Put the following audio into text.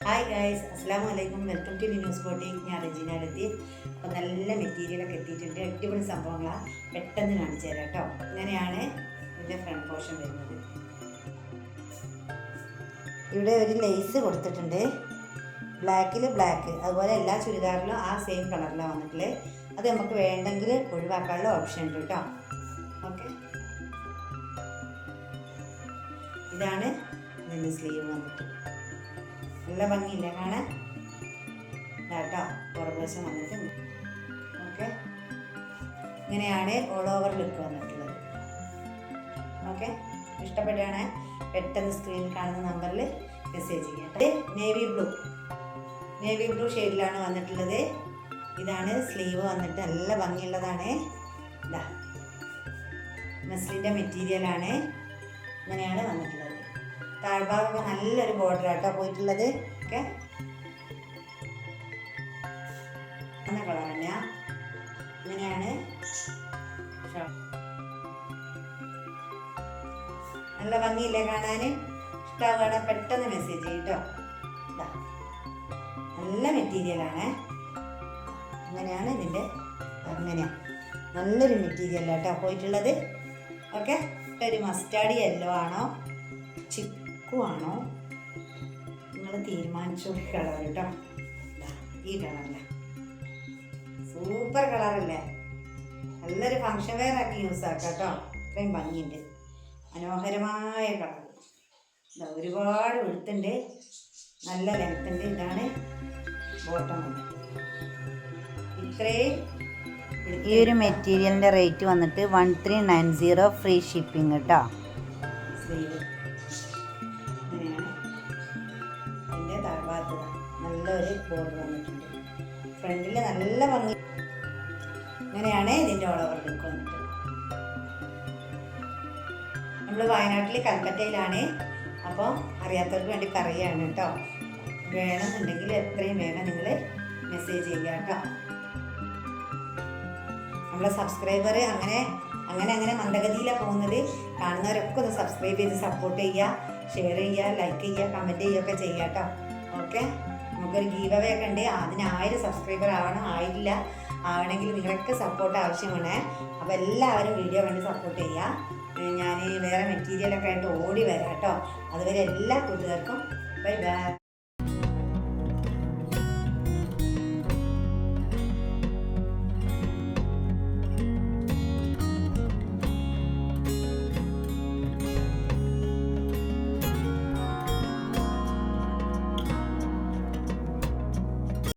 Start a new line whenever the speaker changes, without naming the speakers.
Hi guys, അസ്സലാമു അലൈക്കും. Welcome to news boutique. ഞാൻ റെജിനാലെത്തി. അപ്പോൾ നല്ല മെറ്റീരിയലൊക്കെ എത്തിയിട്ടുണ്ട്. അടിപൊളി സംഭവങ്ങളാണ്. പെട്ടെന്ന് കാണിച്ചു തരാം കേട്ടോ. ഇങ്ങനെയാണ് ഇതിൻ്റെ ഫ്രണ്ട് പോർഷൻ വരുന്നത്. ഇവിടെ ഒരു ലേസ് കൊടുത്തിട്ടുണ്ട്. ബ്ലാക്കിൽ ബ്ലാക്ക്, അതുപോലെ എല്ലാ ചുരിദാറിലും ആ സെയിം കളറിലാണ് വന്നിട്ടുള്ളത്. അത് നമുക്ക് വേണ്ടെങ്കിൽ ഒഴിവാക്കാനുള്ള ഓപ്ഷൻ ഉണ്ട് കേട്ടോ. ഓക്കെ, ഇതാണ് ഇതിൻ്റെ സ്ലീവ് വന്നിട്ട്. നല്ല ഭംഗിയില്ല കാണാൻ. ഇതാട്ടോ പുറകുവശം വന്നിട്ട്. ഓക്കെ, ഇങ്ങനെയാണ് ഓൾ ഓവർ ലുക്ക് വന്നിട്ടുള്ളത്. ഓക്കെ, ഇഷ്ടപ്പെട്ടാണ് പെട്ടെന്ന് സ്ക്രീനിൽ കാണുന്ന നമ്പറിൽ മെസ്സേജ് ചെയ്യാം. നേവി ബ്ലൂ ഷെയ്ഡിലാണ് വന്നിട്ടുള്ളത്. ഇതാണ് സ്ലീവ് വന്നിട്ട്. നല്ല ഭംഗിയുള്ളതാണ്. ഇതാ മസ്ലിൻ്റെ മെറ്റീരിയലാണ്. ഇങ്ങനെയാണ് വന്നിട്ടുള്ളത്. താഴ്ഭാഗമൊക്കെ നല്ലൊരു ബോർഡർ ആട്ടോ പോയിട്ടുള്ളത്. ഓക്കെ, എന്ന കളർ തന്നെയാ. ഇങ്ങനെയാണ് നല്ല ഭംഗിയില്ലേ കാണാൻ? ഇഷ്ടമാവുകയാണ് പെട്ടെന്ന് മെസ്സേജ് ചെയ്യും കേട്ടോ. നല്ല മെറ്റീരിയലാണ്. അങ്ങനെയാണ് ഇതിൻ്റെ. അങ്ങനെയാണ് നല്ലൊരു മെറ്റീരിയൽ കേട്ടോ പോയിട്ടുള്ളത്. ഓക്കെ, ഒരു മസ്റ്റാർഡ് യെല്ലോ ആണോ ചിക്കു ആണോ നിങ്ങൾ തീരുമാനിച്ചു. കളർ കേട്ടോ, ഈ കളറല്ല, സൂപ്പർ കളറല്ലേ. നല്ലൊരു ഫങ്ഷൻ വെയർ ആക്കി യൂസ് ആക്കാം കേട്ടോ. ഇത്രയും ഭംഗിയുണ്ട്, മനോഹരമായ കളർ. ഇതാ ഒരുപാട് വെളുത്തുണ്ട്, നല്ല ലെങ്ത് ഉണ്ട്. ഇതാണ് ബോട്ടം വന്നിട്ട്. ഇത്രയും ഈ ഒരു മെറ്റീരിയലിൻ്റെ റേറ്റ് വന്നിട്ട് 1390 ഫ്രീ ഷിപ്പിംഗ് കേട്ടോ. സ്ലീവ് ഇങ്ങനെയാണ്. അതിൻ്റെ താഴ്ഭാഗത്ത് നല്ലൊരു ബോർഡർ വന്നിട്ടുണ്ട്. ഫ്രണ്ടിൽ നല്ല ഭംഗി. ഇങ്ങനെയാണ് ഇതിൻ്റെ ഓൾ ഓവർ ലുക്ക് വന്നിട്ട്. നമ്മൾ വയനാട്ടിൽ കൽപ്പറ്റയിലാണ്. അപ്പോൾ അറിയാത്തവർക്ക് വേണ്ടി പറയുകയാണ് കേട്ടോ. വേണമെന്നുണ്ടെങ്കിൽ എത്രയും വേഗം നിങ്ങൾ മെസ്സേജ് ചെയ്യുക കേട്ടോ. നമ്മളെ സബ്സ്ക്രൈബർ അങ്ങനെ മന്ദഗതിയിലാണ് പോകുന്നത്. കാണുന്നവരൊക്കെ ഒന്ന് സബ്സ്ക്രൈബ് ചെയ്ത് സപ്പോർട്ട് ചെയ്യുക, ഷെയർ ചെയ്യുക, ലൈക്ക് ചെയ്യുക, കമൻറ്റ് ചെയ്യുകയൊക്കെ ചെയ്യുക കേട്ടോ. ഓക്കെ, നമുക്കൊരു ഗീവ് അവേ ഒക്കെ ഉണ്ട്. അതിന് 1000 സബ്സ്ക്രൈബർ ആവണം. ആയിട്ടില്ല. ആവണമെങ്കിൽ നിങ്ങളൊക്കെ സപ്പോർട്ട് ആവശ്യമാണ്. അപ്പോൾ എല്ലാവരും വീഡിയോ കണ്ട് സപ്പോർട്ട് ചെയ്യുക. ഞാൻ വേറെ മെറ്റീരിയലൊക്കെ ആയിട്ട് ഓടി വരാം കേട്ടോ. അതുവരെ എല്ലാ കൂട്ടുകാർക്കും ബൈ ബൈ.